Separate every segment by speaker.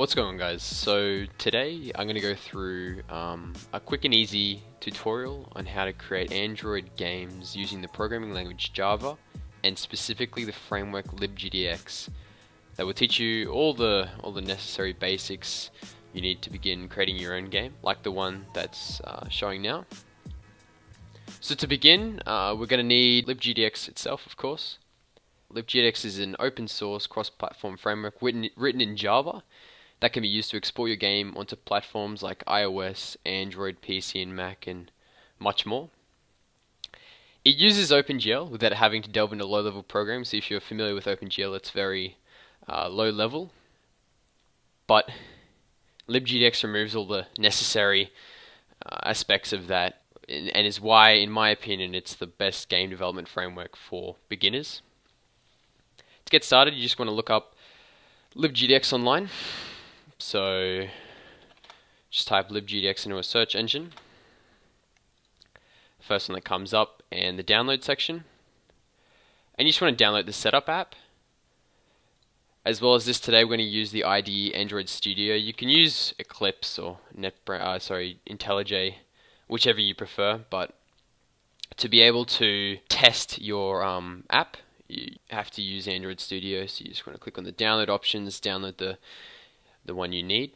Speaker 1: What's going on, guys? So today I'm going to go through a quick and easy tutorial on how to create Android games using the programming language Java and specifically the framework LibGDX that will teach you all the necessary basics you need to begin creating your own game like the one that's showing now. So to begin, we're going to need LibGDX itself, of course. LibGDX is an open source cross-platform framework written in Java that can be used to export your game onto platforms like iOS, Android, PC, and Mac, and much more. It uses OpenGL without having to delve into low-level programs. So if you're familiar with OpenGL, it's very low-level. But LibGDX removes all the necessary aspects of that, and is why, in my opinion, it's the best game development framework for beginners. To get started, you just want to look up LibGDX online. So just type LibGDX into a search engine. First one that comes up, and the download section. And you just want to download the setup app. As well as this, today we're going to use the IDE Android Studio. You can use Eclipse or IntelliJ, whichever you prefer, but to be able to test your app, you have to use Android Studio. So you just want to click on the download options, download the one you need.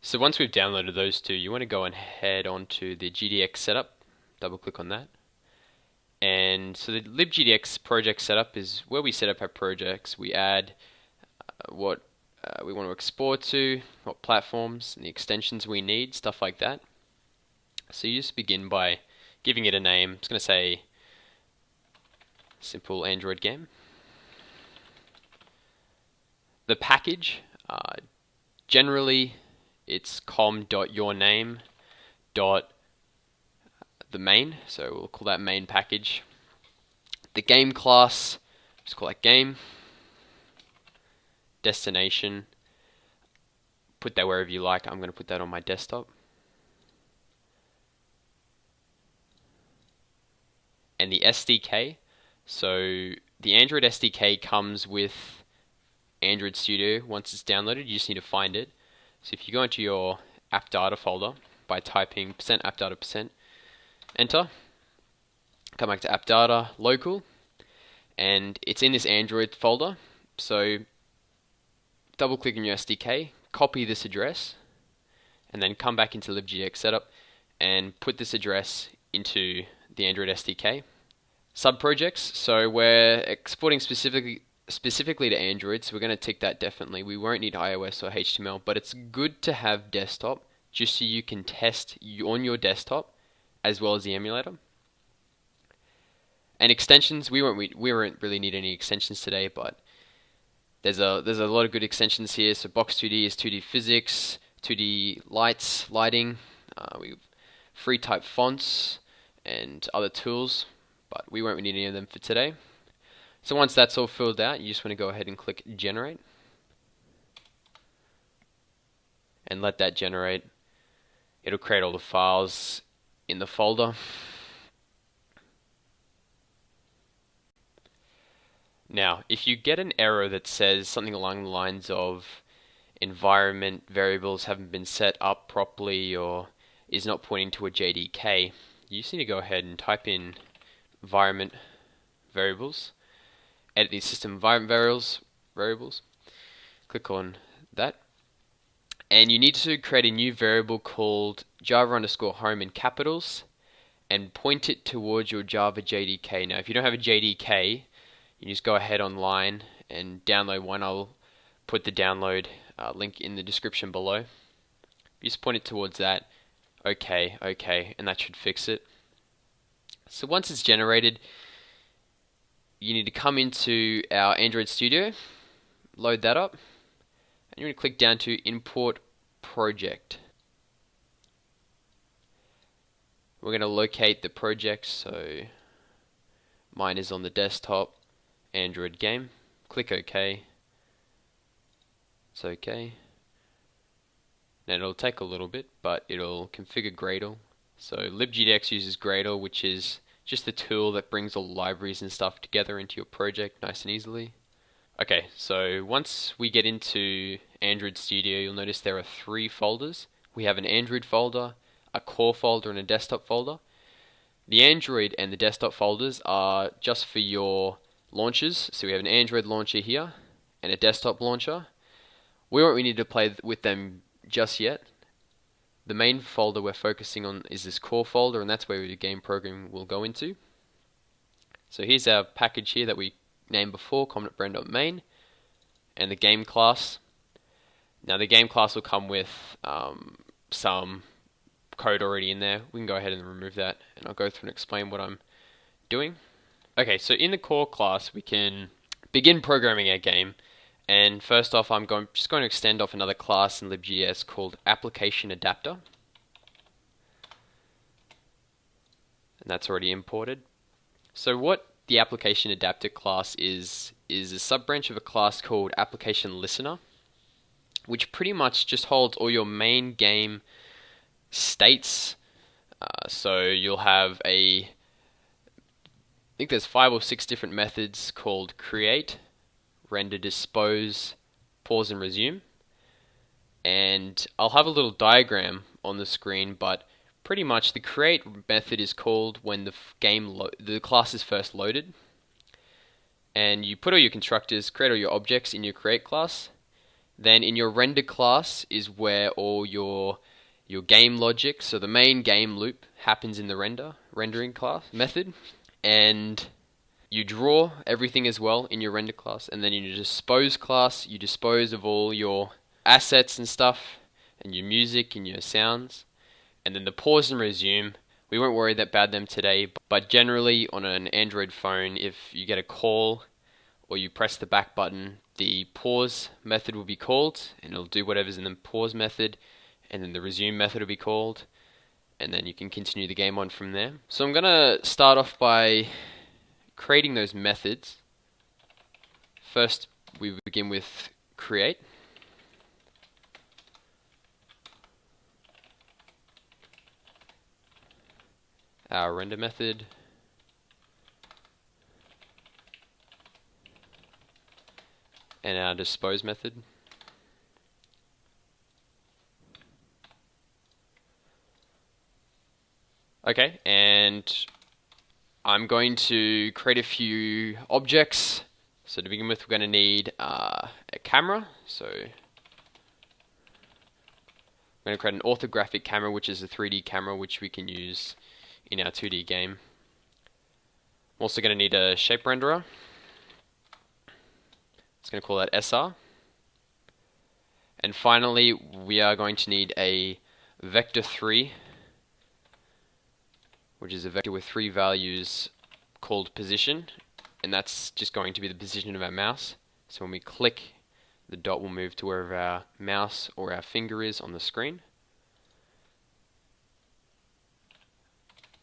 Speaker 1: So once we've downloaded those two, you want to go and head onto the GDX setup, double click on that. And so the LibGDX project setup is where we set up our projects. We add what we want to export to, what platforms, and the extensions we need, stuff like that. So you just begin by giving it a name. It's going to say simple Android game. The package, generally it's com.yourname.the main, so we'll call that main package. The game class, just call that game. Destination, put that wherever you like. I'm going to put that on my desktop. And the SDK, so the Android SDK comes with Android Studio. Once it's downloaded, you just need to find it. So if you go into your app data folder by typing %appdata%, enter, come back to app data, local, and it's in this Android folder. So double click on your SDK, copy this address, and then come back into LibGDX setup and put this address into the Android SDK. Subprojects, so we're exporting specifically to Android, so we're going to tick that definitely. We won't need iOS or HTML, but it's good to have desktop just so you can test on your desktop as well as the emulator. And extensions, we won't really need any extensions today, but there's a lot of good extensions here. So Box2D is 2D physics, 2D lighting, we've free type fonts and other tools, but we won't need any of them for today. So once that's all filled out, you just want to go ahead and click generate and let that generate. It'll create all the files in the folder. Now, if you get an error that says something along the lines of environment variables haven't been set up properly or is not pointing to a JDK, you just need to go ahead and type in environment variables. Edit the system environment variables. Click on that. And you need to create a new variable called Java_home in capitals and point it towards your Java JDK. Now, if you don't have a JDK, you just go ahead online and download one. I'll put the download link in the description below. You just point it towards that. Okay, and that should fix it. So once it's generated, you need to come into our Android Studio, load that up, and you're going to click down to Import Project. We're going to locate the project, so mine is on the desktop, Android game. Click OK. It's OK. Now it'll take a little bit, but it'll configure Gradle. So LibGDX uses Gradle, which is just the tool that brings all the libraries and stuff together into your project nice and easily. Okay, so once we get into Android Studio, you'll notice there are three folders. We have an Android folder, a core folder, and a desktop folder. The Android and the desktop folders are just for your launchers. So we have an Android launcher here and a desktop launcher. We won't need to play with them just yet. The main folder we're focusing on is this core folder, and that's where the game programming will go into. So here's our package here that we named before, common.brand.main, and the game class. Now the game class will come with some code already in there. We can go ahead and remove that, and I'll go through and explain what I'm doing. Okay, so in the core class we can begin programming our game, and first off I'm just going to extend off another class in LibGDX called Application Adapter, and that's already imported. So what the Application Adapter class is a sub-branch of a class called Application Listener, which pretty much just holds all your main game states. So you'll have I think there's 5 or 6 different methods called create, render, dispose, pause, and resume. And I'll have a little diagram on the screen, but pretty much the create method is called when the class is first loaded, and you put all your constructors, create all your objects in your create class. Then in your render class is where all your game logic, so the main game loop, happens in the rendering class method, and you draw everything as well in your render class. And then in your dispose class, you dispose of all your assets and stuff, and your music and your sounds. And then the pause and resume, we won't worry about them today, but generally on an Android phone, if you get a call or you press the back button, the pause method will be called, and it'll do whatever's in the pause method, and then the resume method will be called, and then you can continue the game on from there. So I'm going to start off by creating those methods. First, we begin with create. Our render method, and our dispose method. Okay, and I'm going to create a few objects. So to begin with, we're going to need a camera. So I'm going to create an orthographic camera, which is a 3D camera, which we can use in our 2D game. I'm also going to need a shape renderer. It's going to call that SR. And finally, we are going to need a vector3, which is a vector with 3 values called position, and that's just going to be the position of our mouse. So when we click, the dot will move to wherever our mouse or our finger is on the screen.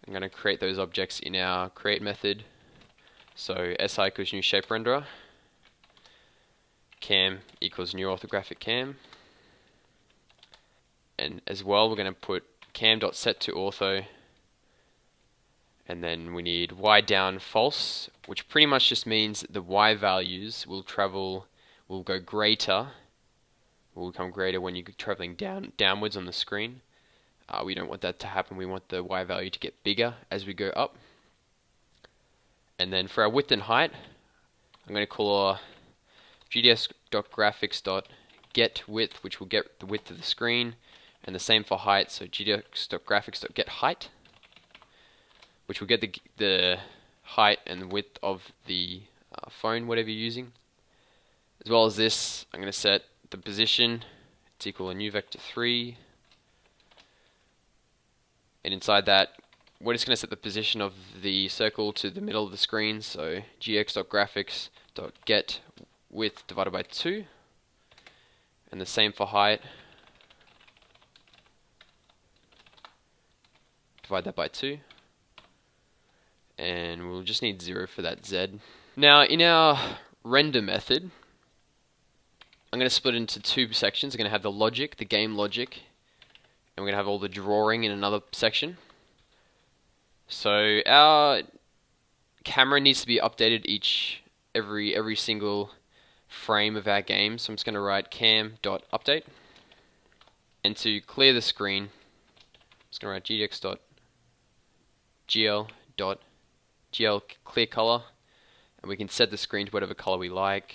Speaker 1: I'm going to create those objects in our create method. So SI equals new shape renderer, cam equals new orthographic cam, and as well we're going to put cam.set to ortho, and then we need y down false, which pretty much just means that the y values will become greater when you're traveling downwards on the screen. We don't want that to happen. We want the y value to get bigger as we go up. And then for our width and height, I'm going to call our gds.graphics.getWidth, which will get the width of the screen, and the same for height. So gds.graphics.getHeight, which will get the height and the width of the phone, whatever you're using. As well as this, I'm going to set the position. It's equal a new vector3. And inside that, we're just going to set the position of the circle to the middle of the screen. So gx.graphics.getWidth divided by 2. And the same for height. Divide that by 2. And we'll just need 0 for that Z. Now in our render method, I'm going to split it into 2 sections. I'm going to have the logic, the game logic, and we're going to have all the drawing in another section. So our camera needs to be updated every single frame of our game. So I'm just going to write cam.update. And to clear the screen, I'm just going to write gdx.gl clear color. And we can set the screen to whatever color we like.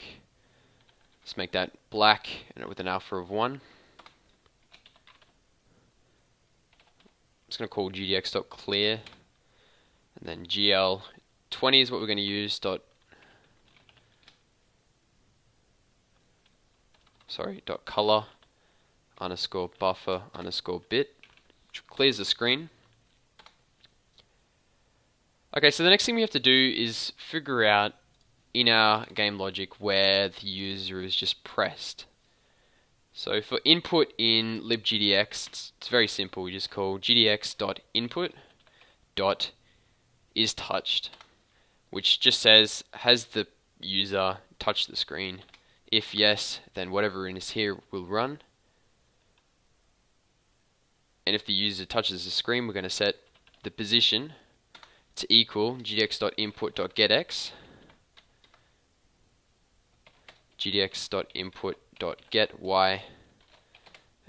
Speaker 1: Let's make that black and with an alpha of 1. I'm just going to call gdx.clear, and then gl20 is what we're going to use. Color underscore buffer underscore bit, which clears the screen. Okay, so the next thing we have to do is figure out in our game logic where the user is just pressed. So for input in LibGDX, it's very simple. We just call gdx.input.isTouched, which just says, has the user touched the screen? If yes, then whatever is here will run. And if the user touches the screen, we're going to set the position to equal gdx.input.getX, gdx.input.getY,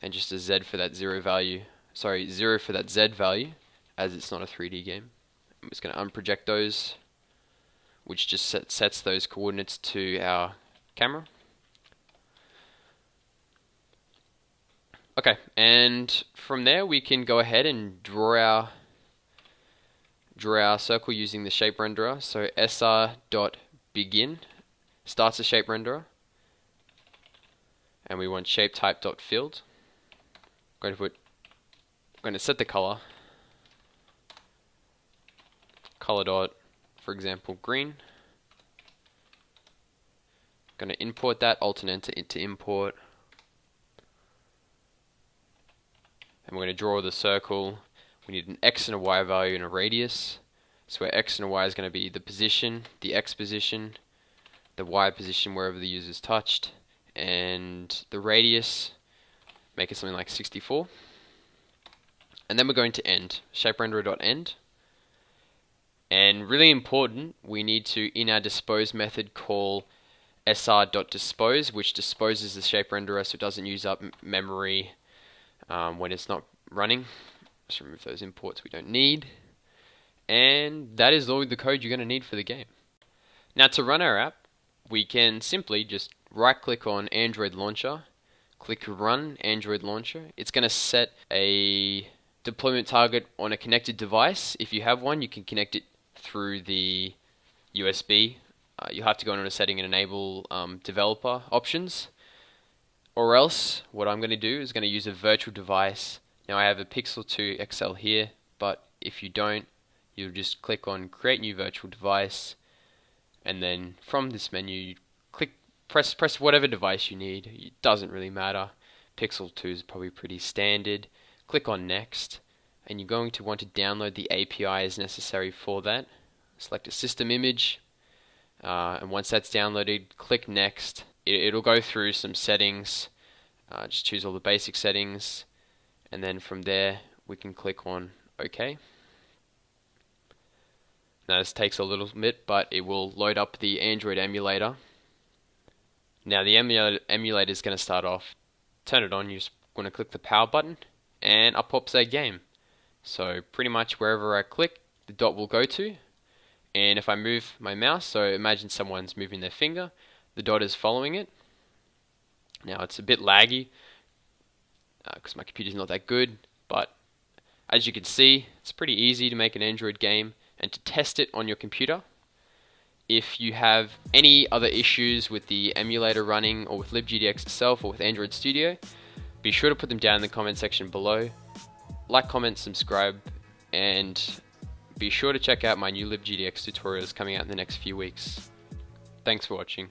Speaker 1: and just a Z for that 0 value. Sorry, 0 for that Z value, as it's not a 3D game. I'm just going to unproject those, which just sets those coordinates to our camera. Okay, and from there we can go ahead and draw our circle using the shape renderer. So sr.begin starts a shape renderer, and we want shape type.field. I'm going to set the color. Color dot, for example, green. Going to import that, alt and enter into import. And we're going to draw the circle. We need an X and a Y value and a radius. So where X and a Y is going to be the position, the X position, the Y position wherever the user's touched, and the radius, make it something like 64. And then we're going to end, shaperenderer.end. And really important, we need to, in our dispose method, call sr.dispose, which disposes the shape renderer so it doesn't use up memory when it's not running. Let's remove those imports we don't need. And that is all the code you're going to need for the game. Now to run our app, we can simply just right click on Android Launcher, click Run Android Launcher. It's going to set a deployment target on a connected device. If you have one, you can connect it through the USB. You'll have to go into a setting and enable developer options. Or else, what I'm going to do is going to use a virtual device. Now I have a Pixel 2 XL here, but if you don't, you'll just click on Create New Virtual Device, and then from this menu, you press whatever device you need. It doesn't really matter. Pixel 2 is probably pretty standard. Click on Next, and you're going to want to download the APIs necessary for that. Select a system image, and once that's downloaded, click Next. It'll go through some settings. Just choose all the basic settings, and then from there we can click on OK. Now this takes a little bit, but it will load up the Android emulator. Now the emulator is going to start off. Turn it on. You're just going to click the power button, and up pops a game. So pretty much wherever I click, the dot will go to. And if I move my mouse, so imagine someone's moving their finger, the dot is following it. Now it's a bit laggy because my computer's not that good, but as you can see, it's pretty easy to make an Android game and to test it on your computer. If you have any other issues with the emulator running, or with LibGDX itself, or with Android Studio, be sure to put them down in the comment section below. Like, comment, subscribe, and be sure to check out my new LibGDX tutorials coming out in the next few weeks. Thanks for watching.